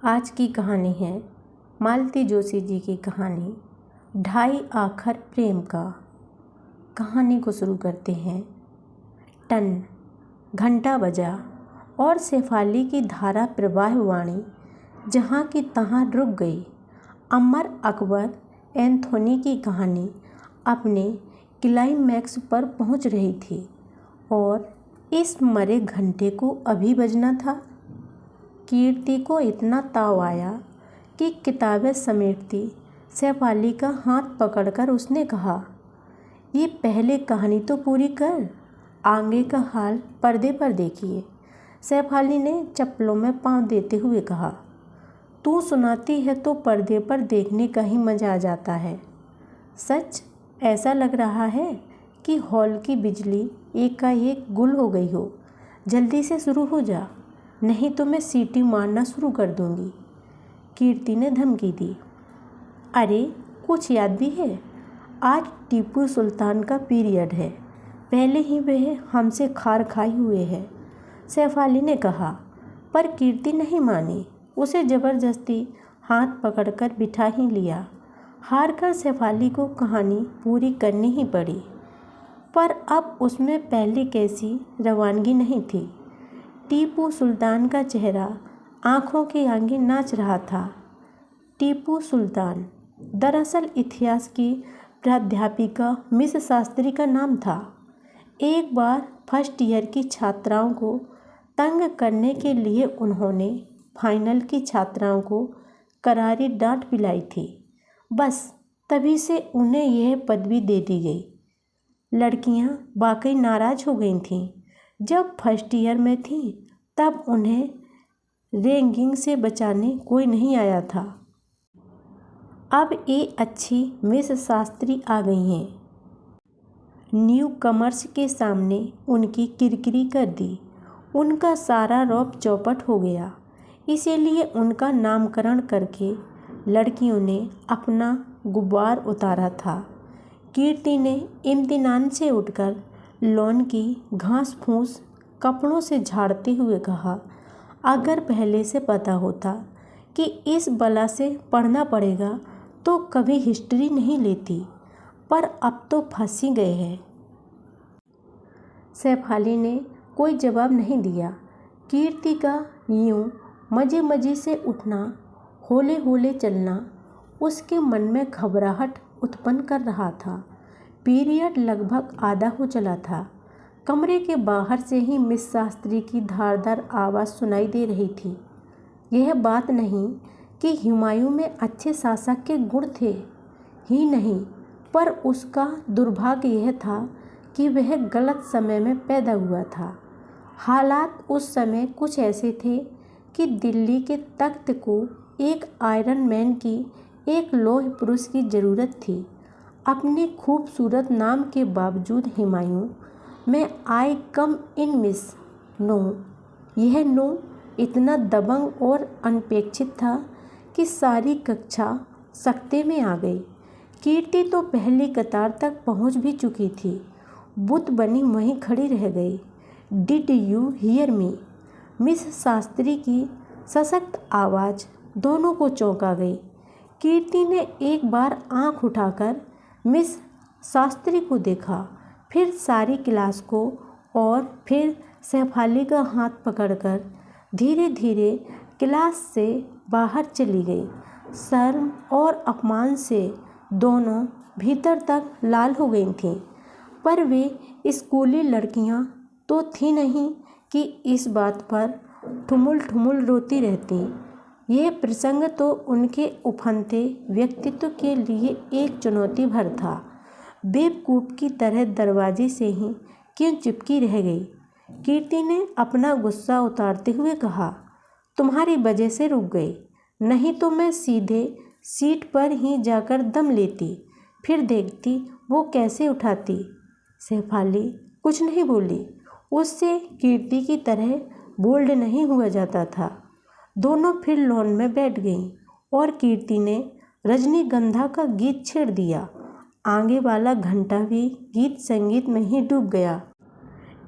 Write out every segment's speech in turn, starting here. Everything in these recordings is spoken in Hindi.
आज की कहानी है मालती जोशी जी की कहानी ढाई आखर प्रेम का। कहानी को शुरू करते हैं। टन घंटा बजा और शेफाली की धारा प्रवाह वाणी जहाँ की तहाँ रुक गई। अमर अकबर एंथोनी की कहानी अपने क्लाइमैक्स पर पहुँच रही थी और इस मरे घंटे को अभी बजना था। कीर्ति को इतना ताव आया कि किताबें समेटती शेफाली का हाथ पकड़कर उसने कहा, ये पहले कहानी तो पूरी कर, आगे का हाल पर्दे पर देखिए। शेफाली ने चप्पलों में पांव देते हुए कहा, तू सुनाती है तो पर्दे पर देखने का ही मज़ा आ जाता है। सच ऐसा लग रहा है कि हॉल की बिजली एकाएक गुल हो गई हो। जल्दी से शुरू हो जा, नहीं तो मैं सीटी मारना शुरू कर दूंगी। कीर्ति ने धमकी दी। अरे कुछ याद भी है, आज टीपू सुल्तान का पीरियड है, पहले ही वह हमसे खार खाए हुए है, शेफाली ने कहा। पर कीर्ति नहीं मानी, उसे ज़बरदस्ती हाथ पकड़कर बिठा ही लिया। हार कर शेफाली को कहानी पूरी करनी ही पड़ी, पर अब उसमें पहले कैसी रवानगी नहीं थी। टीपू सुल्तान का चेहरा आँखों के आगे नाच रहा था। टीपू सुल्तान दरअसल इतिहास की प्राध्यापिका मिस शास्त्री का नाम था। एक बार फर्स्ट ईयर की छात्राओं को तंग करने के लिए उन्होंने फाइनल की छात्राओं को करारी डांट पिलाई थी। बस तभी से उन्हें यह पदवी दे दी गई। लड़कियां वाकई नाराज़ हो गई थीं। जब फर्स्ट ईयर में थी तब उन्हें रैगिंग से बचाने कोई नहीं आया था। अब ये अच्छी मिस शास्त्री आ गई हैं। न्यू कमर्स के सामने उनकी किरकिरी कर दी। उनका सारा रौब चौपट हो गया। इसीलिए उनका नामकरण करके लड़कियों ने अपना गुब्बार उतारा था। कीर्ति ने इम्तिनान से उठकर लॉन की घास फूस कपड़ों से झाड़ते हुए कहा, अगर पहले से पता होता कि इस बला से पढ़ना पड़ेगा तो कभी हिस्ट्री नहीं लेती, पर अब तो फंस ही गए हैं। शेफाली ने कोई जवाब नहीं दिया। कीर्ति का यूं मजे मजे से उठना, होले होले चलना उसके मन में घबराहट उत्पन्न कर रहा था। पीरियड लगभग आधा हो चला था। कमरे के बाहर से ही मिस शास्त्री की धारदार आवाज़ सुनाई दे रही थी। यह बात नहीं कि हुमायूं में अच्छे शासक के गुण थे ही नहीं, पर उसका दुर्भाग्य यह था कि वह गलत समय में पैदा हुआ था। हालात उस समय कुछ ऐसे थे कि दिल्ली के तख्त को एक आयरन मैन की, एक लौह पुरुष की ज़रूरत थी। अपने खूबसूरत नाम के बावजूद हुमायूं में आई कम इन मिस नो, यह नो इतना दबंग और अनपेक्षित था कि सारी कक्षा सकते में आ गई। कीर्ति तो पहली कतार तक पहुंच भी चुकी थी। बुत बनी वहीं खड़ी रह गई। Did you hear me? Miss Shastri की सशक्त आवाज़ दोनों को चौंका गई। कीर्ति ने एक बार आंख उठाकर मिस शास्त्री को देखा, फिर सारी क्लास को और फिर शेफाली का हाथ पकड़कर धीरे धीरे क्लास से बाहर चली गई। शर्म और अपमान से दोनों भीतर तक लाल हो गई थीं, पर वे स्कूली लड़कियां तो थी नहीं कि इस बात पर ठुमुल ठुमुल रोती रहती। यह प्रसंग तो उनके उफनते व्यक्तित्व के लिए एक चुनौती भर था। बेवकूफ़ की तरह दरवाजे से ही क्यों चिपकी रह गई? कीर्ति ने अपना गुस्सा उतारते हुए कहा, तुम्हारी वजह से रुक गई, नहीं तो मैं सीधे सीट पर ही जाकर दम लेती, फिर देखती वो कैसे उठाती। शेफाली कुछ नहीं बोली। उससे कीर्ति की तरह बोल्ड नहीं हुआ जाता था। दोनों फिर लॉन में बैठ गईं और कीर्ति ने रजनीगंधा का गीत छेड़ दिया। आगे वाला घंटा भी गीत संगीत में ही डूब गया।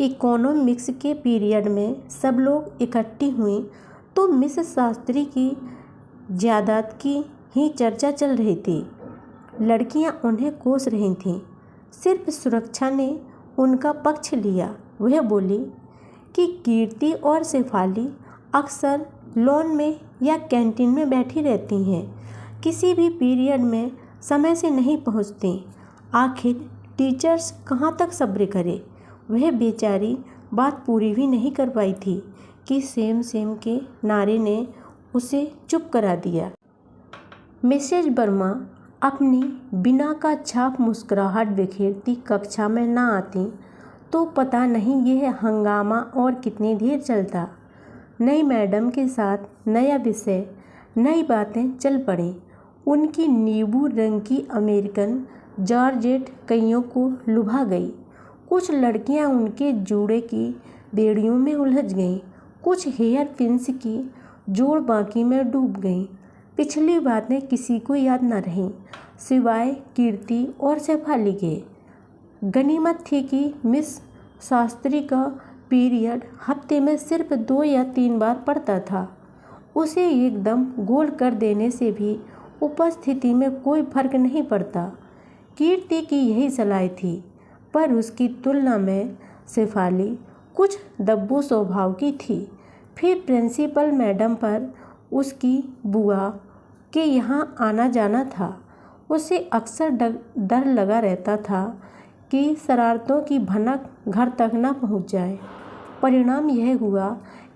इकोनॉमिक्स के पीरियड में सब लोग इकट्ठी हुई तो मिस शास्त्री की जायदाद की ही चर्चा चल रही थी। लड़कियां उन्हें कोस रही थीं। सिर्फ सुरक्षा ने उनका पक्ष लिया। वह बोली कि कीर्ति और शेफाली अक्सर लॉन में या कैंटीन में बैठी रहती हैं, किसी भी पीरियड में समय से नहीं पहुंचती। आखिर टीचर्स कहाँ तक सब्र करे। वह बेचारी बात पूरी भी नहीं कर पाई थी कि सेम सेम के नारे ने उसे चुप करा दिया। मिसेज वर्मा अपनी बिना का छाप मुस्कुराहट बिखेरती कक्षा में ना आती तो पता नहीं यह हंगामा और कितनी देर चलता। नई मैडम के साथ नया विषय, नई बातें चल पड़ी। उनकी नींबू रंग की अमेरिकन जॉर्जेट कईयों को लुभा गई। कुछ लड़कियां उनके जूड़े की बेड़ियों में उलझ गईं। कुछ हेयर पिन्स की जोड़ बाकी में डूब गईं। पिछली बातें किसी को याद न रहीं सिवाय कीर्ति और शेफाली के। गनीमत थी कि मिस शास्त्री का पीरियड हफ्ते में सिर्फ 2 या 3 बार पड़ता था। उसे एकदम गोल कर देने से भी उपस्थिति में कोई फर्क नहीं पड़ता। कीर्ति की यही सलाह थी, पर उसकी तुलना में शेफाली कुछ दब्बू स्वभाव की थी। फिर प्रिंसिपल मैडम पर उसकी बुआ के यहाँ आना जाना था। उसे अक्सर डर लगा रहता था कि शरारतों की भनक घर तक न पहुँच जाए। परिणाम यह हुआ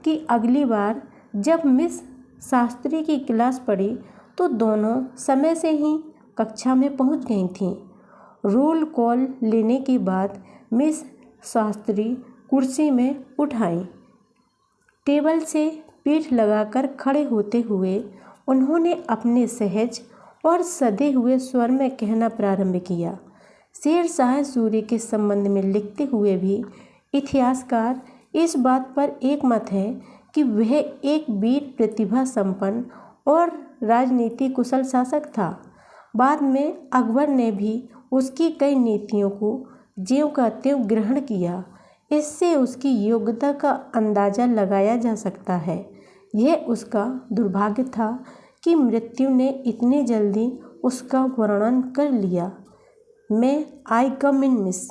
कि अगली बार जब मिस शास्त्री की क्लास पड़ी तो दोनों समय से ही कक्षा में पहुँच गई थीं। रोल कॉल लेने के बाद मिस शास्त्री कुर्सी में उठ आईं। टेबल से पीठ लगाकर खड़े होते हुए उन्होंने अपने सहज और सधे हुए स्वर में कहना प्रारंभ किया। शेरशाह सूरी के संबंध में लिखते हुए भी इतिहासकार इस बात पर एकमत है कि वह एक वीर प्रतिभा संपन्न और राजनीति कुशल शासक था। बाद में अकबर ने भी उसकी कई नीतियों को ज्यों का त्यों ग्रहण किया। इससे उसकी योग्यता का अंदाज़ा लगाया जा सकता है। यह उसका दुर्भाग्य था कि मृत्यु ने इतनी जल्दी उसका वर्णन कर लिया। मैं आई कम इन मिस।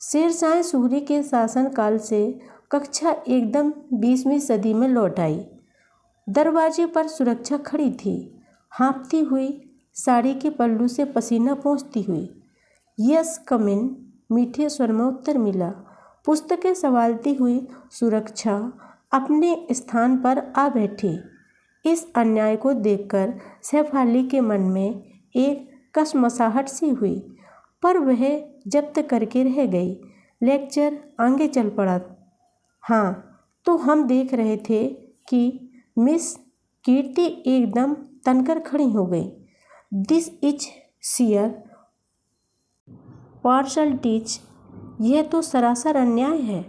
शेरशाह सूरी के शासनकाल से कक्षा एकदम 20वीं सदी में लौट आई। दरवाजे पर सुरक्षा खड़ी थी, हाँफती हुई, साड़ी के पल्लू से पसीना पोंछती हुई। यस कम इन, मीठे स्वर में उत्तर मिला। पुस्तकें संभालती हुई सुरक्षा अपने स्थान पर आ बैठी। इस अन्याय को देखकर शेफाली के मन में एक कसमसाहट सी हुई, पर वह जब्त करके रह गई। लेक्चर आगे चल पड़ा। हाँ, तो हम देख रहे थे कि मिस कीर्ति एकदम तनकर खड़ी हो गई। दिस इज शियर पार्शलिटीज, यह तो सरासर अन्याय है।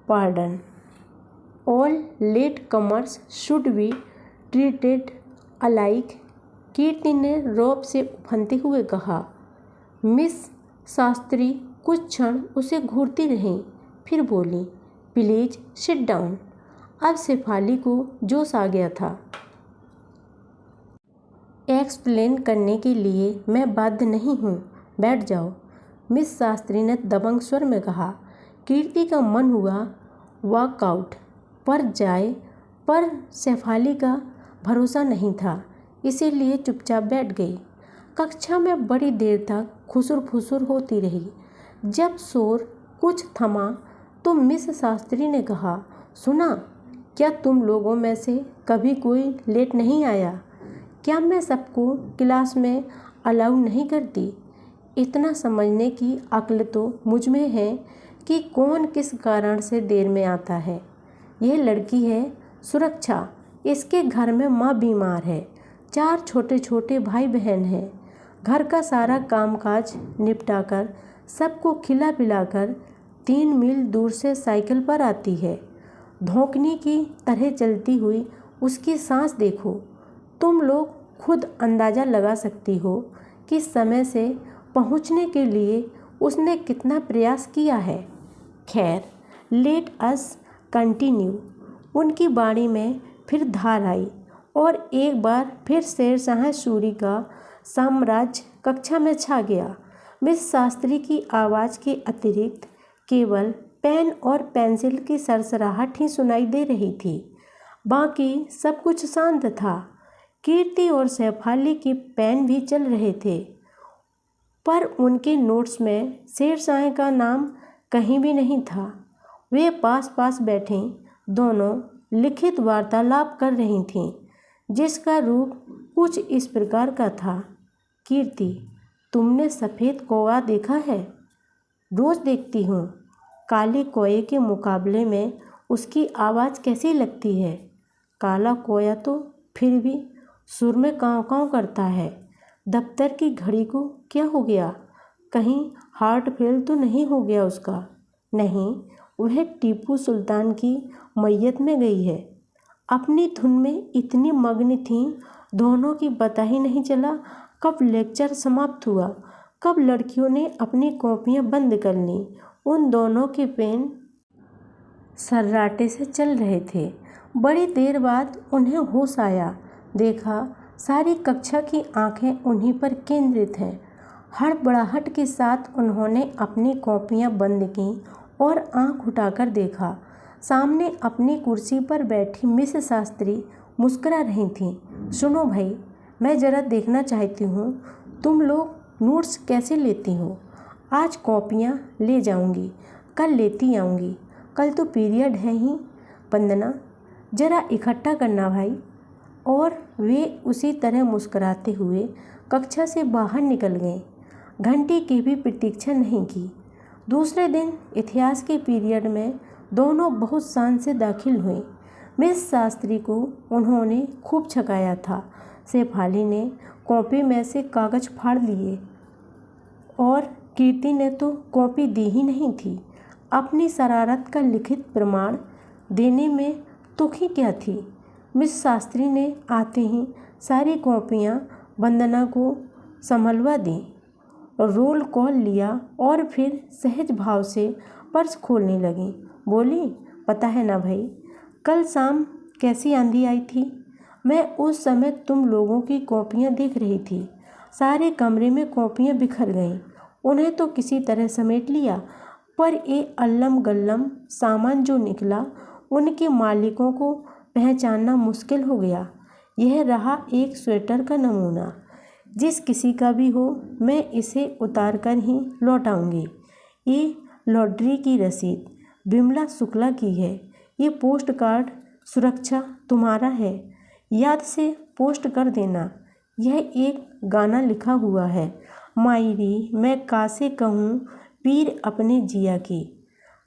Pardon, all latecomers should be treated alike, Kirti ने रौब से उफनते हुए कहा। मिस शास्त्री कुछ क्षण उसे घूरती रहीं, फिर बोली, प्लीज सिट डाउन। अब शेफाली को जोश आ गया था। एक्सप्लेन करने के लिए मैं बाध्य नहीं हूँ, बैठ जाओ, मिस शास्त्री ने दबंग स्वर में कहा। कीर्ति का मन हुआ वॉकआउट पर जाए, पर शेफाली का भरोसा नहीं था, इसीलिए चुपचाप बैठ गई। कक्षा में बड़ी देर तक खुसुर फुसुर होती रही। जब शोर कुछ थमा तो मिस शास्त्री ने कहा, सुना, क्या तुम लोगों में से कभी कोई लेट नहीं आया? क्या मैं सबको क्लास में अलाउ नहीं करती? इतना समझने की अक्ल तो मुझ में है कि कौन किस कारण से देर में आता है। यह लड़की है सुरक्षा, इसके घर में माँ बीमार है, 4 छोटे छोटे भाई बहन हैं। घर का सारा कामकाज निपटाकर सबको खिला पिलाकर 3 मील दूर से साइकिल पर आती है। धोखनी की तरह चलती हुई उसकी सांस देखो। तुम लोग खुद अंदाज़ा लगा सकती हो कि समय से पहुंचने के लिए उसने कितना प्रयास किया है। खैर, लेट अस कंटिन्यू। उनकी बाणी में फिर धार आई और एक बार फिर शेरशाह सूरी का साम्राज्य कक्षा में छा गया। मिस शास्त्री की आवाज़ के अतिरिक्त केवल पेन और पेंसिल की सरसराहट ही सुनाई दे रही थी। बाकी सब कुछ शांत था। कीर्ति और शेफाली के पेन भी चल रहे थे, पर उनके नोट्स में शेरशाह का नाम कहीं भी नहीं था। वे पास पास बैठे दोनों लिखित वार्तालाप कर रही थीं, जिसका रूप कुछ इस प्रकार का था। कीर्ति, तुमने सफ़ेद कौवा देखा है? रोज़ देखती हूँ। काले कौए के मुकाबले में उसकी आवाज़ कैसी लगती है? काला कौआ तो फिर भी सुर में काँव काँव करता है। दफ्तर की घड़ी को क्या हो गया? कहीं हार्ट फेल तो नहीं हो गया उसका? नहीं, वह टीपू सुल्तान की मैयत में गई है। अपनी धुन में इतनी मग्न थीं दोनों की पता ही नहीं चला कब लेक्चर समाप्त हुआ, कब लड़कियों ने अपनी कॉपियाँ बंद कर लीं। उन दोनों के पेन सर्राटे से चल रहे थे। बड़ी देर बाद उन्हें होश आया। देखा सारी कक्षा की आंखें उन्हीं पर केंद्रित हैं। हड़बड़ाहट के साथ उन्होंने अपनी कॉपियाँ बंद कीं और आंख उठाकर देखा। सामने अपनी कुर्सी पर बैठी मिस शास्त्री मुस्कुरा रही थीं। सुनो भाई, मैं ज़रा देखना चाहती हूँ तुम लोग नोट्स कैसे लेती हो। आज कॉपियाँ ले जाऊँगी, कल लेती आऊँगी। कल तो पीरियड है ही। वंदना, ज़रा इकट्ठा करना भाई। और वे उसी तरह मुस्कुराते हुए कक्षा से बाहर निकल गए। घंटी की भी प्रतीक्षा नहीं की। दूसरे दिन इतिहास के पीरियड में दोनों बहुत शान से दाखिल हुए। मिस शास्त्री को उन्होंने खूब छकाया था। शेफाली ने कॉपी में से कागज़ फाड़ लिए और कीर्ति ने तो कॉपी दी ही नहीं थी। अपनी शरारत का लिखित प्रमाण देने में तुखी क्या थी। मिस शास्त्री ने आते ही सारी कॉपियाँ वंदना को संभलवा दी, रोल कॉल लिया और फिर सहज भाव से पर्स खोलने लगी। बोली, पता है ना भाई, कल शाम कैसी आंधी आई थी। मैं उस समय तुम लोगों की कॉपियाँ देख रही थी। सारे कमरे में कॉपियाँ बिखर गईं। उन्हें तो किसी तरह समेट लिया, पर ये अल्लम गल्लम सामान जो निकला उनके मालिकों को पहचानना मुश्किल हो गया। यह रहा एक स्वेटर का नमूना। जिस किसी का भी हो मैं इसे उतार कर ही लौटाऊंगी। ये लॉटरी की रसीद विमला शुक्ला की है। ये पोस्ट कार्ड सुरक्षा तुम्हारा है, याद से पोस्ट कर देना। यह एक गाना लिखा हुआ है, मायरी मैं कासे कहूँ पीर अपने जिया की।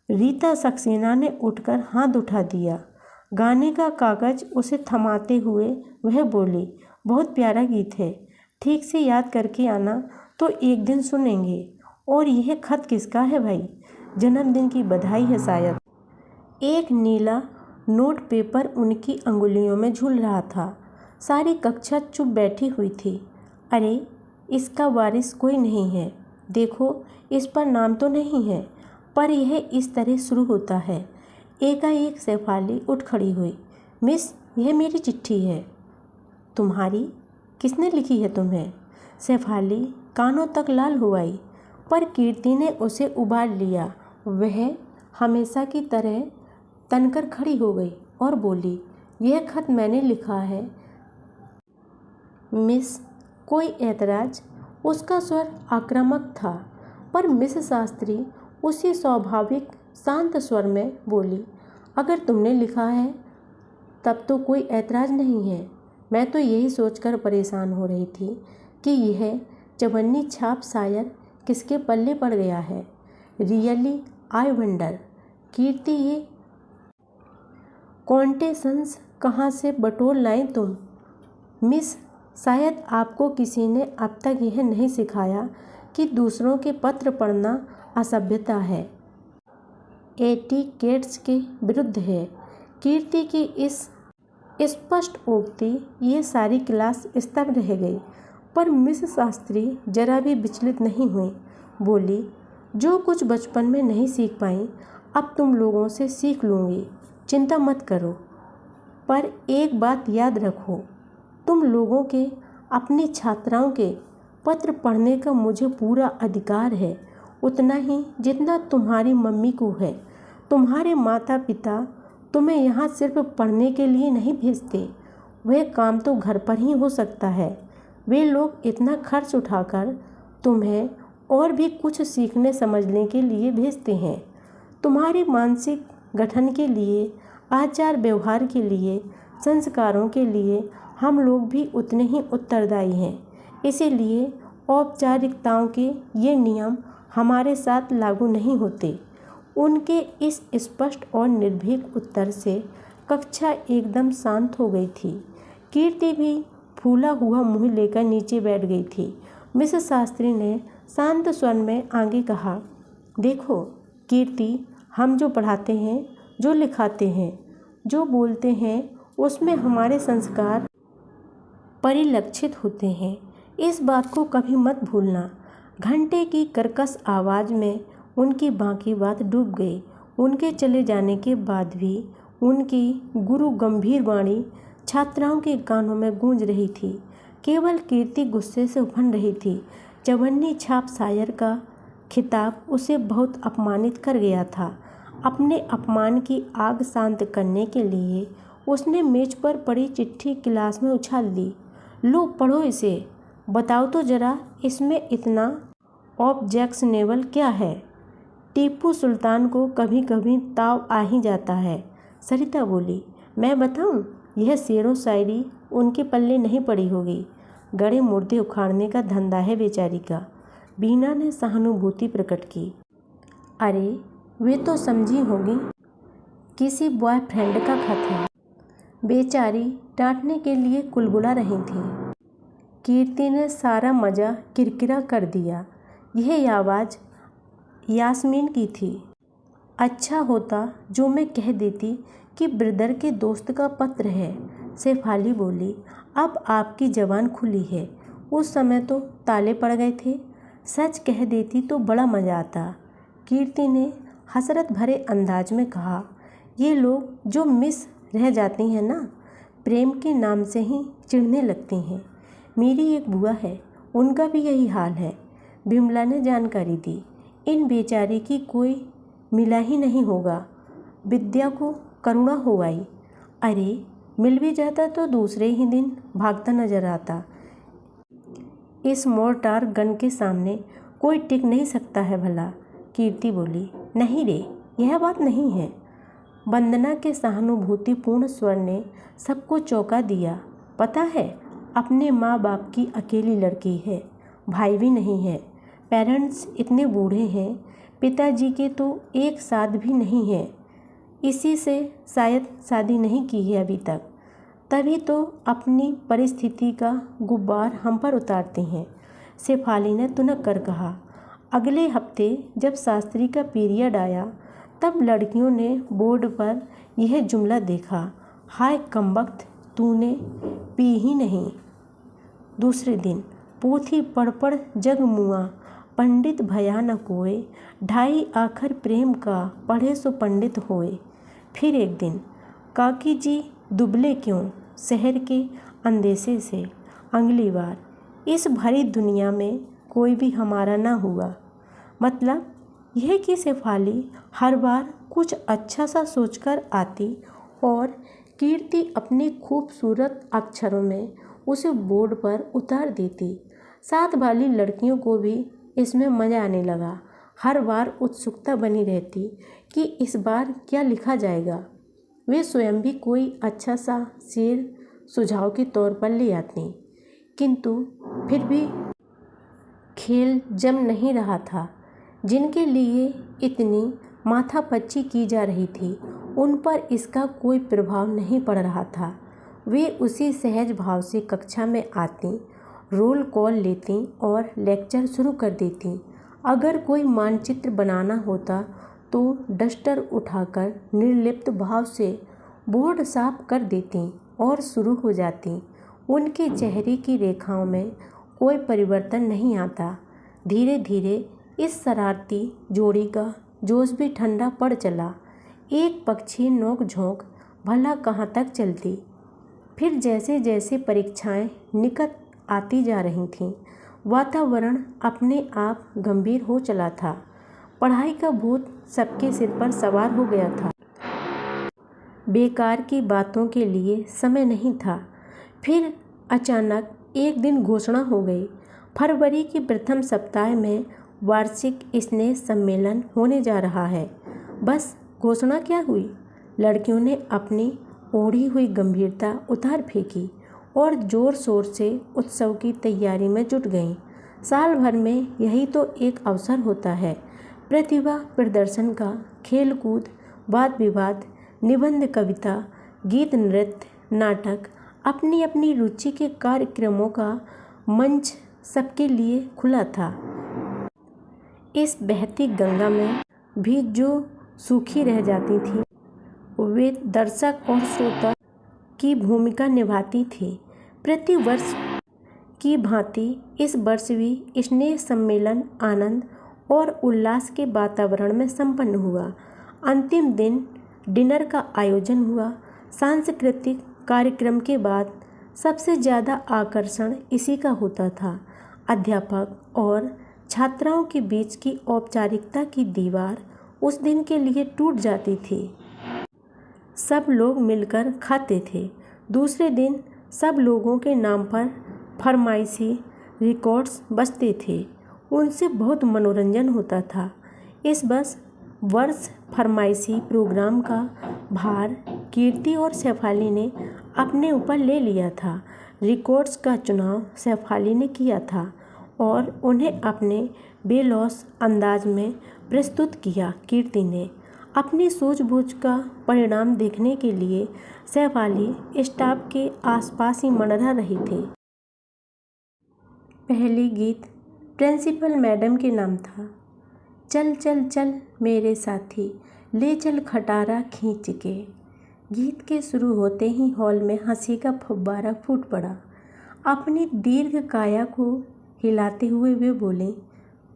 रीता सक्सेना ने उठकर हाथ उठा दिया। गाने का कागज़ उसे थमाते हुए वह बोली, बहुत प्यारा गीत है, ठीक से याद करके आना तो एक दिन सुनेंगे। और यह खत किसका है भाई? जन्मदिन की बधाई है शायद। एक नीला नोट पेपर उनकी अंगुलियों में झूल रहा था। सारी कक्षा चुप बैठी हुई थी। अरे, इसका वारिस कोई नहीं है। देखो, इस पर नाम तो नहीं है, पर यह इस तरह शुरू होता है। एकाएक शेफाली उठ खड़ी हुई। मिस, यह मेरी चिट्ठी है। तुम्हारी? किसने लिखी है तुम्हें? शेफाली कानों तक लाल हो आई, पर कीर्ति ने उसे उबार लिया। वह हमेशा की तरह तनकर खड़ी हो गई और बोली, यह खत मैंने लिखा है मिस। कोई ऐतराज़? उसका स्वर आक्रामक था, पर मिस शास्त्री उसी स्वाभाविक शांत स्वर में बोली, अगर तुमने लिखा है तब तो कोई ऐतराज़ नहीं है। मैं तो यही सोचकर परेशान हो रही थी कि यह चवन्नी छाप शायर किसके पल्ले पड़ गया है। Really I wonder. कीर्ति, ये कॉन्टेशंस कहाँ से बटोर लाएं तुम? मिस, शायद आपको किसी ने अब तक यह नहीं सिखाया कि दूसरों के पत्र पढ़ना असभ्यता है, एटिकेट्स के विरुद्ध है। कीर्ति की इस स्पष्ट उक्ति ये सारी क्लास स्तब्ध रह गई, पर मिस शास्त्री जरा भी विचलित नहीं हुई। बोली, जो कुछ बचपन में नहीं सीख पाई अब तुम लोगों से सीख लूँगी, चिंता मत करो। पर एक बात याद रखो, लोगों के, अपनी छात्राओं के पत्र पढ़ने का मुझे पूरा अधिकार है, उतना ही जितना तुम्हारी मम्मी को है। तुम्हारे माता पिता तुम्हें यहाँ सिर्फ पढ़ने के लिए नहीं भेजते, वह काम तो घर पर ही हो सकता है। वे लोग इतना खर्च उठाकर तुम्हें और भी कुछ सीखने समझने के लिए भेजते हैं। तुम्हारे मानसिक गठन के लिए, आचार व्यवहार के लिए, संस्कारों के लिए हम लोग भी उतने ही उत्तरदायी हैं। इसीलिए औपचारिकताओं के ये नियम हमारे साथ लागू नहीं होते। उनके इस स्पष्ट और निर्भीक उत्तर से कक्षा एकदम शांत हो गई थी। कीर्ति भी फूला हुआ मुंह लेकर नीचे बैठ गई थी। मिसेस शास्त्री ने शांत स्वर में आगे कहा, देखो कीर्ति, हम जो पढ़ाते हैं, जो लिखाते हैं, जो बोलते हैं, उसमें हमारे संस्कार परिलक्षित होते हैं। इस बात को कभी मत भूलना। घंटे की कर्कश आवाज़ में उनकी बाकी बात डूब गई। उनके चले जाने के बाद भी उनकी गुरु गंभीर वाणी छात्राओं के कानों में गूंज रही थी। केवल कीर्ति गुस्से से उफन रही थी। चवन्नी छाप शायर का खिताब उसे बहुत अपमानित कर गया था। अपने अपमान की आग शांत करने के लिए उसने मेज पर पड़ी चिट्ठी क्लास में उछाल दी। लो पढ़ो इसे, बताओ तो जरा इसमें इतना ऑब्जेक्शनेबल क्या है। टीपू सुल्तान को कभी कभी ताव आ ही जाता है। सरिता बोली, मैं बताऊं, यह शेरो शायरी उनके पल्ले नहीं पड़ी होगी। गड़े मुर्दे उखाड़ने का धंधा है बेचारी का। बीना ने सहानुभूति प्रकट की। अरे वे तो समझी होगी, किसी बॉयफ्रेंड का खत है। बेचारी डांटने के लिए कुलबुला रही थी। कीर्ति ने सारा मज़ा किरकिरा कर दिया। यह आवाज़ यास्मीन की थी। अच्छा होता जो मैं कह देती कि ब्रदर के दोस्त का पत्र है। शेफाली बोली, अब आपकी ज़बान खुली है, उस समय तो ताले पड़ गए थे। सच कह देती तो बड़ा मज़ा आता। कीर्ति ने हसरत भरे अंदाज में कहा, ये लोग जो मिस रह जाती हैं ना, प्रेम के नाम से ही चिढ़ने लगती हैं। मेरी एक बुआ है, उनका भी यही हाल है। बिमला ने जानकारी दी। इन बेचारी की कोई मिला ही नहीं होगा। विद्या को करुणा हो आई। अरे मिल भी जाता तो दूसरे ही दिन भागता नजर आता। इस मोर्टार गन के सामने कोई टिक नहीं सकता है भला। कीर्ति बोली, नहीं रे, यह बात नहीं है। वंदना के सहानुभूतिपूर्ण स्वर ने सबको चौंका दिया। पता है, अपने माँ बाप की अकेली लड़की है, भाई भी नहीं है। पेरेंट्स इतने बूढ़े हैं, पिताजी के तो एक साथ भी नहीं है। इसी से शायद शादी नहीं की है अभी तक। तभी तो अपनी परिस्थिति का गुब्बार हम पर उतारती हैं। शेफाली ने तुनक कर कहा। अगले हफ्ते जब शास्त्री का पीरियड आया तब लड़कियों ने बोर्ड पर यह जुमला देखा, हाय कमबख्त, तूने पी ही नहीं। दूसरे दिन, पोथी पढ़ पढ़ जग मुआ, पंडित भया न कोय, ढाई आखर प्रेम का, पढ़े सो पंडित होए। फिर एक दिन, काकी जी दुबले क्यों, शहर के अंदेशे से। अगली बार, इस भरी दुनिया में कोई भी हमारा ना हुआ। मतलब यह कि शेफाली हर बार कुछ अच्छा सा सोचकर आती और कीर्ति अपनी खूबसूरत अक्षरों में उसे बोर्ड पर उतार देती। साथ वाली लड़कियों को भी इसमें मज़ा आने लगा। हर बार उत्सुकता बनी रहती कि इस बार क्या लिखा जाएगा। वे स्वयं भी कोई अच्छा सा शेर सुझाव के तौर पर ले आती, किंतु फिर भी खेल जम नहीं रहा था। जिनके लिए इतनी माथापच्ची की जा रही थी, उन पर इसका कोई प्रभाव नहीं पड़ रहा था। वे उसी सहज भाव से कक्षा में आती, रोल कॉल लेती और लेक्चर शुरू कर देती। अगर कोई मानचित्र बनाना होता तो डस्टर उठाकर निर्लिप्त भाव से बोर्ड साफ कर देती और शुरू हो जाती। उनके चेहरे की रेखाओं में कोई परिवर्तन नहीं आता। धीरे धीरे इस शरारती जोड़ी का जोश भी ठंडा पड़ चला। एक पक्षी नोक झोंक भला कहाँ तक चलती। फिर जैसे जैसे परीक्षाएं निकट आती जा रही थीं, वातावरण अपने आप गंभीर हो चला था। पढ़ाई का भूत सबके सिर पर सवार हो गया था। बेकार की बातों के लिए समय नहीं था। फिर अचानक एक दिन घोषणा हो गई, फरवरी के प्रथम सप्ताह में वार्षिक स्नेह सम्मेलन होने जा रहा है। बस घोषणा क्या हुई, लड़कियों ने अपनी ओढ़ी हुई गंभीरता उतार फेंकी और जोर शोर से उत्सव की तैयारी में जुट गईं। साल भर में यही तो एक अवसर होता है, प्रतिभा प्रदर्शन का। खेलकूद, वाद विवाद, निबंध, कविता, गीत, नृत्य, नाटक, अपनी अपनी रुचि के कार्यक्रमों का मंच सबके लिए खुला था। इस बहती गंगा में भी जो सूखी रह जाती थी, वे दर्शक और श्रोता की भूमिका निभाती थी। प्रति वर्ष की भांति इस वर्ष भी स्नेह सम्मेलन आनंद और उल्लास के वातावरण में संपन्न हुआ। अंतिम दिन डिनर का आयोजन हुआ। सांस्कृतिक कार्यक्रम के बाद सबसे ज़्यादा आकर्षण इसी का होता था। अध्यापक और छात्राओं के बीच की औपचारिकता की दीवार उस दिन के लिए टूट जाती थी। सब लोग मिलकर खाते थे। दूसरे दिन सब लोगों के नाम पर फरमाइशी रिकॉर्ड्स बजते थे। उनसे बहुत मनोरंजन होता था। इस वर्ष फरमाइशी प्रोग्राम का भार कीर्ति और शेफाली ने अपने ऊपर ले लिया था। रिकॉर्ड्स का चुनाव शेफाली ने किया था और उन्हें अपने बेलौस अंदाज में प्रस्तुत किया। कीर्ति ने अपनी सूझबूझ का परिणाम देखने के लिए शेफाली स्टाफ के आसपास ही मंडरा रही थी। पहली गीत प्रिंसिपल मैडम के नाम था। चल चल चल मेरे साथी, ले चल खटारा खींच के। गीत के शुरू होते ही हॉल में हंसी का फव्वारा फूट पड़ा। अपनी दीर्घ काया को हिलाते हुए वे बोले,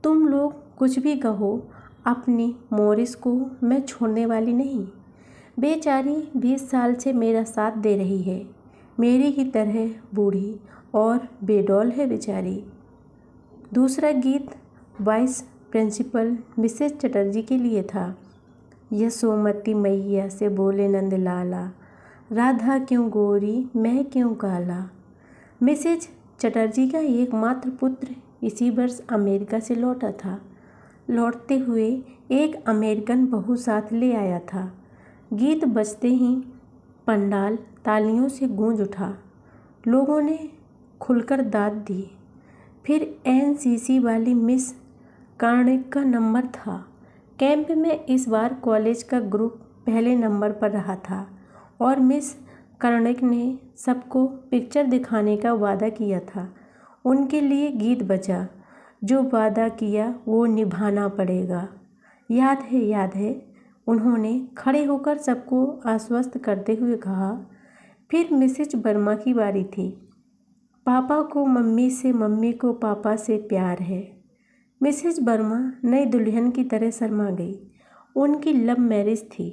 तुम लोग कुछ भी कहो, अपनी मोरिस को मैं छोड़ने वाली नहीं। बेचारी 20 साल से मेरा साथ दे रही है। मेरी ही तरह बूढ़ी और बेडौल है बेचारी। दूसरा गीत वाइस प्रिंसिपल मिसेस चटर्जी के लिए था। यशोमती मैया से बोले नंद लाला, राधा क्यों गोरी मैं क्यों काला। मिसेज चटर्जी का एकमात्र पुत्र इसी वर्ष अमेरिका से लौटा था। लौटते हुए एक अमेरिकन बहू साथ ले आया था। गीत बजते ही पंडाल तालियों से गूंज उठा। लोगों ने खुलकर दाद दी। फिर एनसीसी वाली मिस कार्निक का नंबर था। कैंप में इस बार कॉलेज का ग्रुप पहले नंबर पर रहा था और मिस कार्निक ने सबको पिक्चर दिखाने का वादा किया था। उनके लिए गीत बजा, जो वादा किया वो निभाना पड़ेगा। याद है, उन्होंने खड़े होकर सबको आश्वस्त करते हुए कहा। फिर मिसेज वर्मा की बारी थी। पापा को मम्मी से, मम्मी को पापा से प्यार है। मिसेज वर्मा नई दुल्हन की तरह शर्मा गई। उनकी लव मैरिज थी।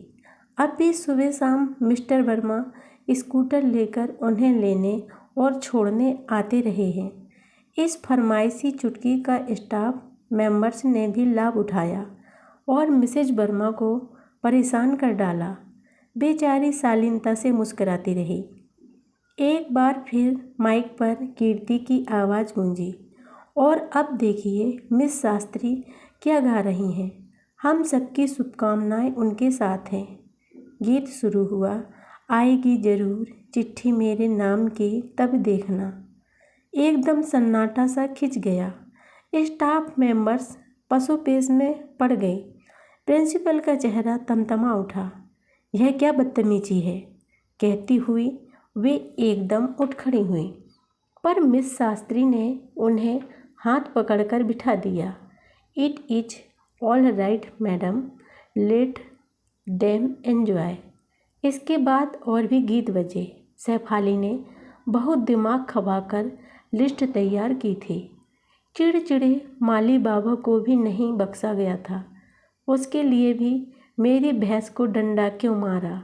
अब भी सुबह शाम मिस्टर वर्मा स्कूटर लेकर उन्हें लेने और छोड़ने आते रहे हैं। इस फरमाइशी चुटकी का स्टाफ मेंबर्स ने भी लाभ उठाया और मिसेज वर्मा को परेशान कर डाला। बेचारी शालीनता से मुस्कुराती रही। एक बार फिर माइक पर कीर्ति की आवाज़ गूंजी, और अब देखिए मिस शास्त्री क्या गा रही हैं। हम सबकी शुभकामनाएं उनके साथ हैं। गीत शुरू हुआ। आएगी ज़रूर चिट्ठी मेरे नाम की, तब देखना। एकदम सन्नाटा सा खिंच गया। स्टाफ मेंबर्स पसोपेश में पड़ गए। प्रिंसिपल का चेहरा तमतमा उठा। यह क्या बदतमीजी है, कहती हुई वे एकदम उठ खड़ी हुई, पर मिस शास्त्री ने उन्हें हाथ पकड़कर बिठा दिया। It is all right madam, let them enjoy. इसके बाद और भी गीत बजे। शेफाली ने बहुत दिमाग खपाकर लिस्ट तैयार की थी। चिड़चिड़े माली बाबा को भी नहीं बख्शा गया था। उसके लिए भी मेरी भैंस को डंडा क्यों मारा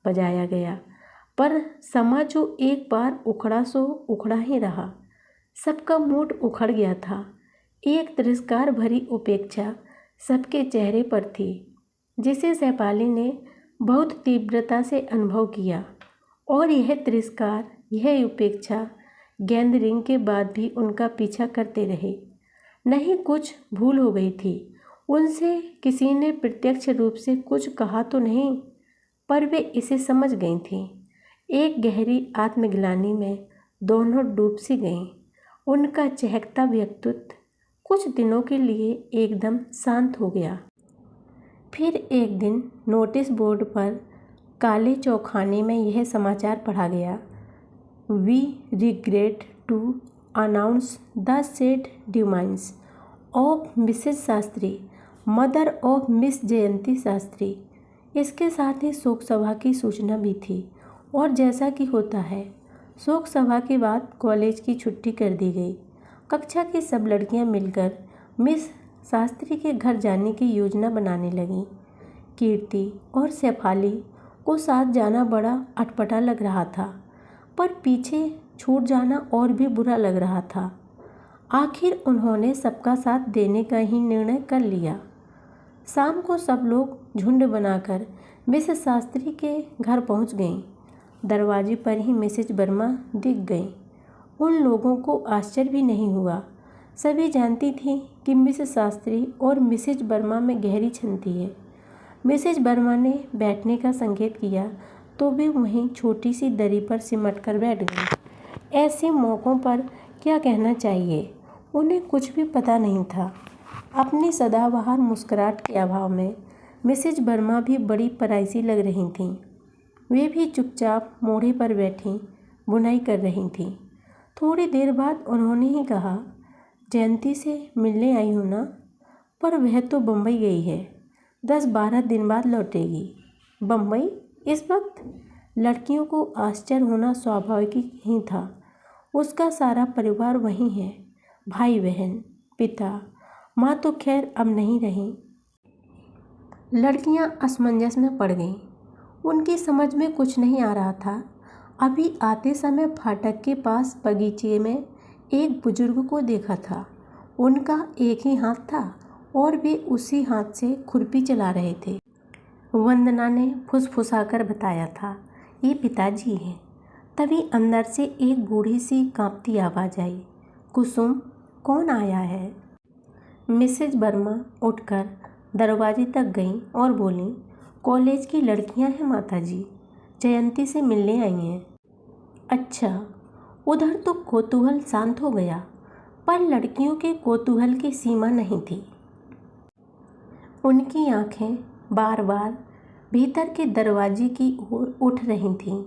बजाया गया। पर समा जो एक बार उखड़ा सो उखड़ा ही रहा। सबका मूड उखड़ गया था। एक तिरस्कार भरी उपेक्षा सबके चेहरे पर थी, जिसे शेफाली ने बहुत तीव्रता से अनुभव किया। और यह तिरस्कार, यह उपेक्षा गैदरिंग के बाद भी उनका पीछा करते रहे। नहीं, कुछ भूल हो गई थी उनसे। किसी ने प्रत्यक्ष रूप से कुछ कहा तो नहीं, पर वे इसे समझ गई थीं। एक गहरी आत्मग्लानि में दोनों डूब सी गईं। उनका चहकता व्यक्तित्व कुछ दिनों के लिए एकदम शांत हो गया। फिर एक दिन नोटिस बोर्ड पर काले चौखाने में यह समाचार पढ़ा गया, we regret to announce the sad demise of Mrs Shastri, mother of Miss Jayanti Shastri. इसके साथ ही शोक सभा की सूचना भी थी। और जैसा कि होता है, शोक सभा के बाद कॉलेज की छुट्टी कर दी गई। कक्षा की सब लड़कियां मिलकर मिस शास्त्री के घर जाने की योजना बनाने लगीं। कीर्ति और शेफाली को साथ जाना बड़ा अटपटा लग रहा था, पर पीछे छूट जाना और भी बुरा लग रहा था। आखिर उन्होंने सबका साथ देने का ही निर्णय कर लिया। शाम को सब लोग झुंड बनाकर मिसेस शास्त्री के घर पहुंच गईं। दरवाजे पर ही मिसेज वर्मा दिख गईं। उन लोगों को आश्चर्य भी नहीं हुआ। सभी जानती थीं कि मिसेस शास्त्री और मिसेज वर्मा में गहरी छनती है। मिसेज वर्मा ने बैठने का संकेत किया तो वे वहीं छोटी सी दरी पर सिमट कर बैठ गईं। ऐसे मौक़ों पर क्या कहना चाहिए, उन्हें कुछ भी पता नहीं था। अपनी सदाबहार मुस्कुराहट के अभाव में मिसेज वर्मा भी बड़ी पराईसी लग रही थीं। वे भी चुपचाप मोड़े पर बैठी बुनाई कर रही थीं। थोड़ी देर बाद उन्होंने ही कहा, जयंती से मिलने आई हूँ ना, पर वह तो बम्बई गई है, 10-12 दिन बाद लौटेगी। बम्बई इस वक्त? लड़कियों को आश्चर्य होना स्वाभाविक ही था। उसका सारा परिवार वहीं है, भाई बहन, पिता, माँ तो खैर अब नहीं रहीं। लड़कियां असमंजस में पड़ गईं। उनकी समझ में कुछ नहीं आ रहा था। अभी आते समय फाटक के पास बगीचे में एक बुजुर्ग को देखा था। उनका एक ही हाथ था और वे उसी हाथ से खुरपी चला रहे थे। वंदना ने फुसफुसाकर बताया था, ये पिताजी हैं। तभी अंदर से एक बूढ़ी सी कांपती आवाज़ आई, कुसुम, कौन आया है? मिसेज वर्मा उठकर दरवाजे तक गईं और बोलीं, कॉलेज की लड़कियां हैं माताजी, जयंती से मिलने आई हैं। अच्छा। उधर तो कौतूहल शांत हो गया, पर लड़कियों के कौतूहल की सीमा नहीं थी। उनकी आंखें बार बार भीतर के दरवाजे की ओर उठ रही थीं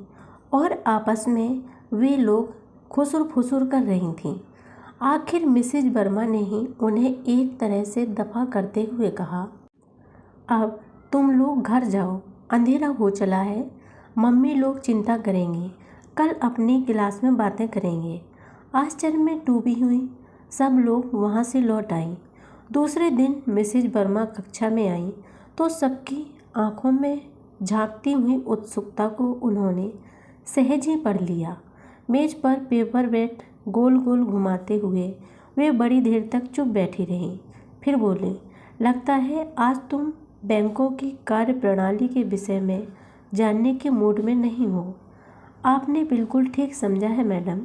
और आपस में वे लोग खुसुर फुसुर कर रही थीं। आखिर मिसेज वर्मा ने ही उन्हें एक तरह से दफा करते हुए कहा, अब तुम लोग घर जाओ, अंधेरा हो चला है। मम्मी लोग चिंता करेंगी, कल अपनी क्लास में बातें करेंगे। आश्चर्य में डूबी हुई सब लोग वहाँ से लौट आईं। दूसरे दिन मिसेज वर्मा कक्षा में आईं तो सबकी आंखों में झांकती हुई उत्सुकता को उन्होंने सहज ही पढ़ लिया। मेज पर पेपर वेट गोल गोल घुमाते हुए वे बड़ी देर तक चुप बैठी रहीं। फिर बोले, लगता है आज तुम बैंकों की कार्यप्रणाली के विषय में जानने के मूड में नहीं हो। आपने बिल्कुल ठीक समझा है मैडम,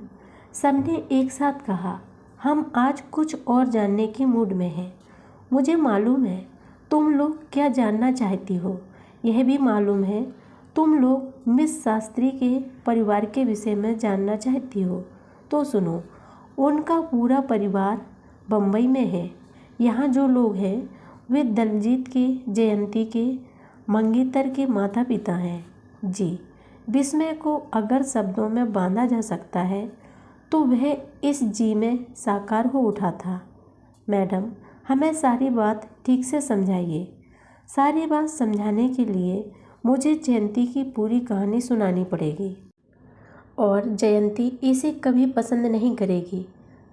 सबने एक साथ कहा। हम आज कुछ और जानने के मूड में हैं। मुझे मालूम है तुम लोग क्या जानना चाहती हो, यह भी मालूम है तुम लोग मिस शास्त्री के परिवार के विषय में जानना चाहती हो। तो सुनो, उनका पूरा परिवार बम्बई में है। यहाँ जो लोग हैं वे दलजीत के, जयंती के, मंगेतर के माता पिता हैं। जी, विस्मय को अगर शब्दों में बांधा जा सकता है तो वह इस जी में साकार हो उठा था। मैडम, हमें सारी बात ठीक से समझाइए। सारी बात समझाने के लिए मुझे जयंती की पूरी कहानी सुनानी पड़ेगी और जयंती इसे कभी पसंद नहीं करेगी।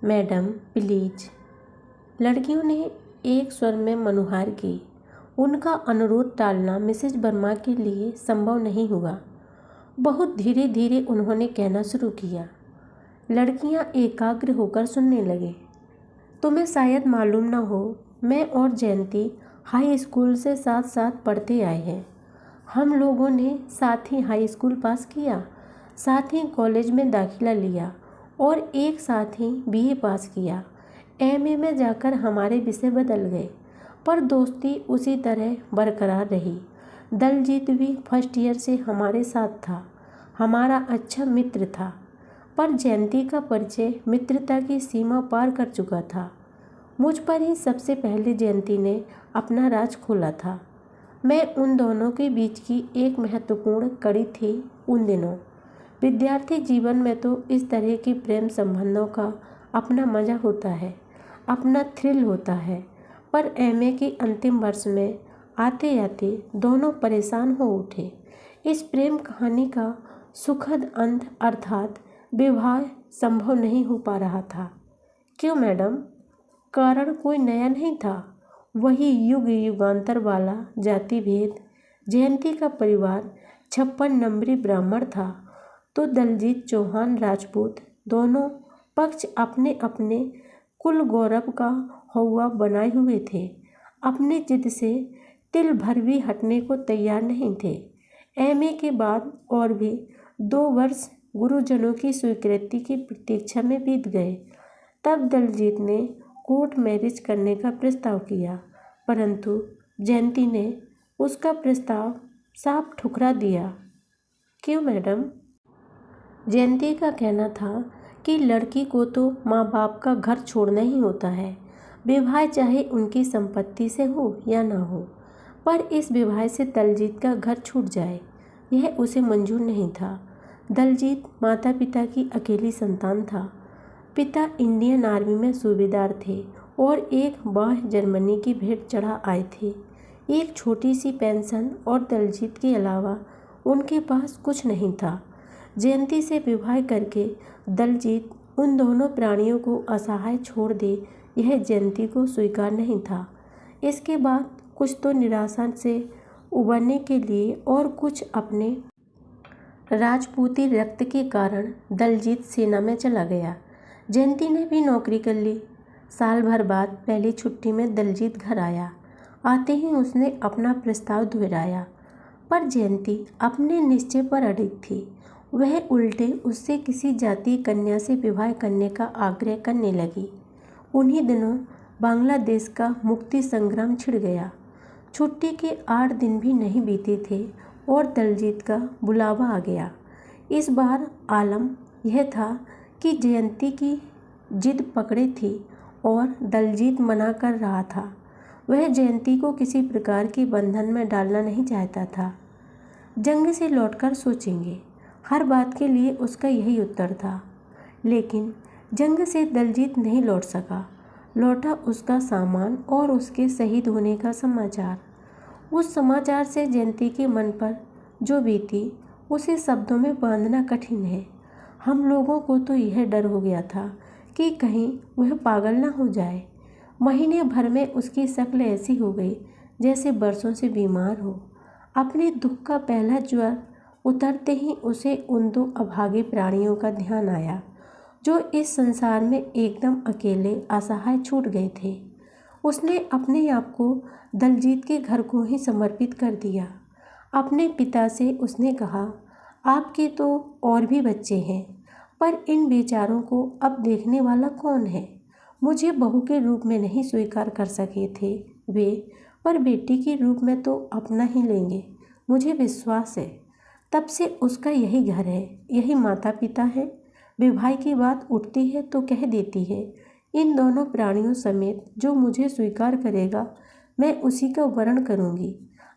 Madam please. लड़कियों ने एक स्वर में मनुहार की। उनका अनुरोध टालना मिसेज वर्मा के लिए संभव नहीं हुआ। बहुत धीरे धीरे उन्होंने कहना शुरू किया। लड़कियां एकाग्र होकर सुनने लगे। तुम्हें शायद मालूम न हो, मैं और जयंती हाई स्कूल से साथ साथ पढ़ते आए हैं। हम लोगों ने साथ ही हाई स्कूल पास किया, साथ ही कॉलेज में दाखिला लिया और एक साथ ही बीए पास किया। एमए में जाकर हमारे विषय बदल गए, पर दोस्ती उसी तरह बरकरार रही। दलजीत भी फर्स्ट ईयर से हमारे साथ था, हमारा अच्छा मित्र था। पर जयंती का परिचय मित्रता की सीमा पार कर चुका था। मुझ पर ही सबसे पहले जयंती ने अपना राज खोला था। मैं उन दोनों के बीच की एक महत्वपूर्ण कड़ी थी उन दिनों। विद्यार्थी जीवन में तो इस तरह के प्रेम संबंधों का अपना मज़ा होता है, अपना थ्रिल होता है। पर एमए के अंतिम वर्ष में आते आते दोनों परेशान हो उठे। इस प्रेम कहानी का सुखद अंत अर्थात विवाह संभव नहीं हो पा रहा था। क्यों मैडम? कारण कोई नया नहीं था, वही युग युगांतर वाला जाति भेद। जयंती का परिवार 56 नंबरी ब्राह्मण था, तो दलजीत चौहान राजपूत। दोनों पक्ष अपने अपने कुल गौरव का हौवा बनाए हुए थे। अपनी जिद से तिल भर भी हटने को तैयार नहीं थे। एमए के बाद और भी 2 वर्ष गुरुजनों की स्वीकृति की प्रतीक्षा में बीत गए। तब दलजीत ने कोर्ट मैरिज करने का प्रस्ताव किया, परंतु जयंती ने उसका प्रस्ताव साफ ठुकरा दिया। क्यों मैडम? जयंती का कहना था कि लड़की को तो माँ बाप का घर छोड़ना ही होता है, विवाह चाहे उनकी संपत्ति से हो या ना हो। पर इस विवाह से दलजीत का घर छूट जाए, यह उसे मंजूर नहीं था। दलजीत माता पिता की अकेली संतान था। पिता इंडियन आर्मी में सूबेदार थे और एक बाह जर्मनी की भेंट चढ़ा आए थे। एक छोटी सी पेंशन और दलजीत के अलावा उनके पास कुछ नहीं था। जयंती से विवाह करके दलजीत उन दोनों प्राणियों को असहाय छोड़ दे, यह जयंती को स्वीकार नहीं था। इसके बाद कुछ तो निराशा से उबरने के लिए और कुछ अपने राजपूती रक्त के कारण दलजीत सेना में चला गया। जयंती ने भी नौकरी कर ली। साल भर बाद पहली छुट्टी में दलजीत घर आया। आते ही उसने अपना प्रस्ताव दोहराया, पर जयंती अपने निश्चय पर अड़िग थी। वह उल्टे उससे किसी जाति कन्या से विवाह करने का आग्रह करने लगी। उन्हीं दिनों बांग्लादेश का मुक्ति संग्राम छिड़ गया। छुट्टी के 8 दिन भी नहीं बीते थे और दलजीत का बुलावा आ गया। इस बार आलम यह था कि जयंती की जिद पकड़े थी और दलजीत मना कर रहा था। वह जयंती को किसी प्रकार के बंधन में डालना नहीं चाहता था। जंग से लौटकर सोचेंगे, हर बात के लिए उसका यही उत्तर था। लेकिन जंग से दलजीत नहीं लौट सका। लौटा उसका सामान और उसके शहीद होने का समाचार। उस समाचार से जयंती के मन पर जो बीती, उसे शब्दों में बांधना कठिन है। हम लोगों को तो यह डर हो गया था कि कहीं वह पागल न हो जाए। महीने भर में उसकी शक्ल ऐसी हो गई जैसे बरसों से बीमार हो। अपने दुख का पहला ज्वर उतरते ही उसे उन 2 अभागे प्राणियों का ध्यान आया जो इस संसार में एकदम अकेले असहाय छूट गए थे। उसने अपने आप को दलजीत के घर को ही समर्पित कर दिया। अपने पिता से उसने कहा, आपके तो और भी बच्चे हैं, पर इन बेचारों को अब देखने वाला कौन है? मुझे बहू के रूप में नहीं स्वीकार कर सके थे वे, पर बेटी के रूप में तो अपना ही लेंगे, मुझे विश्वास है। तब से उसका यही घर है, यही माता पिता है। विवाह की बात उठती है तो कह देती है, इन दोनों प्राणियों समेत जो मुझे स्वीकार करेगा मैं उसी का वरण करूंगी।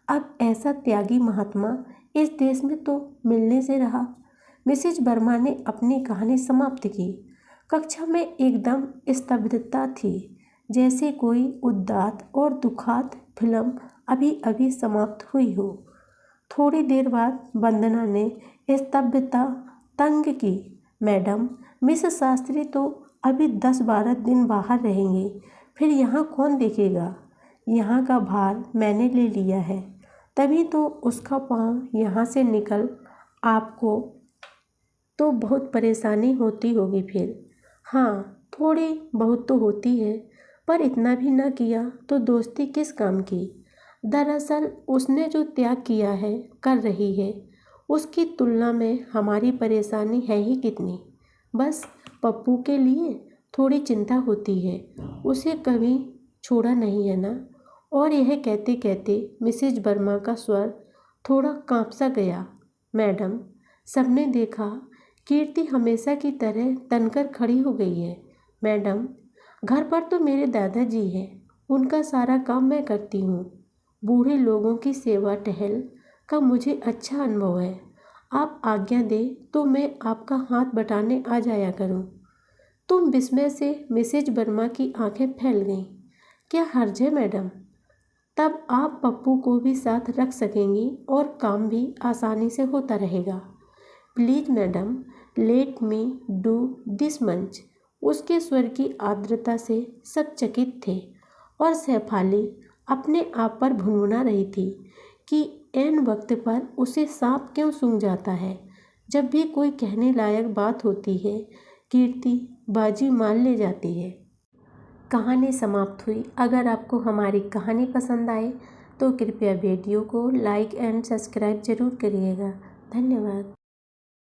अब ऐसा त्यागी महात्मा इस देश में तो मिलने से रहा। मिसेज वर्मा ने अपनी कहानी समाप्त की। कक्षा में एकदम स्तब्धता थी, जैसे कोई उदात्त और दुखात फिल्म अभी अभी समाप्त हुई हो। थोड़ी देर बाद वंदना ने स्तब्धता तंग की। मैडम, मिस शास्त्री तो अभी 10-12 दिन बाहर रहेंगे, फिर यहाँ कौन देखेगा? यहाँ का भार मैंने ले लिया है। तभी तो उसका पाँव यहाँ से निकल आपको तो बहुत परेशानी होती होगी फिर। हाँ, थोड़ी बहुत तो होती है, पर इतना भी ना किया तो दोस्ती किस काम की। दरअसल उसने जो त्याग किया है, कर रही है, उसकी तुलना में हमारी परेशानी है ही कितनी। बस पप्पू के लिए थोड़ी चिंता होती है, उसे कभी छोड़ा नहीं है ना। और यह कहते कहते मिसेज वर्मा का स्वर थोड़ा काँप सा गया। मैडम, सबने देखा कीर्ति हमेशा की तरह तनकर खड़ी हो गई है। मैडम, घर पर तो मेरे दादाजी हैं, उनका सारा काम मैं करती हूँ। बूढ़े लोगों की सेवा टहल का मुझे अच्छा अनुभव है। आप आज्ञा दें तो मैं आपका हाथ बटाने आ जाया करूँ। तुम विस्मय से मिसेज वर्मा की आंखें फैल गईं। क्या हर्ज है मैडम? तब आप पप्पू को भी साथ रख सकेंगी और काम भी आसानी से होता रहेगा। Please madam, let me do this मंच। उसके स्वर की आर्द्रता से सब चकित थे और शेफाली अपने आप पर भुनभुना रही थी कि ऐन वक्त पर उसे सांप क्यों सूंघ जाता है। जब भी कोई कहने लायक बात होती है, कीर्ति बाजी मान ले जाती है। कहानी समाप्त हुई। अगर आपको हमारी कहानी पसंद आए तो कृपया वीडियो को लाइक एंड सब्सक्राइब जरूर करिएगा। धन्यवाद।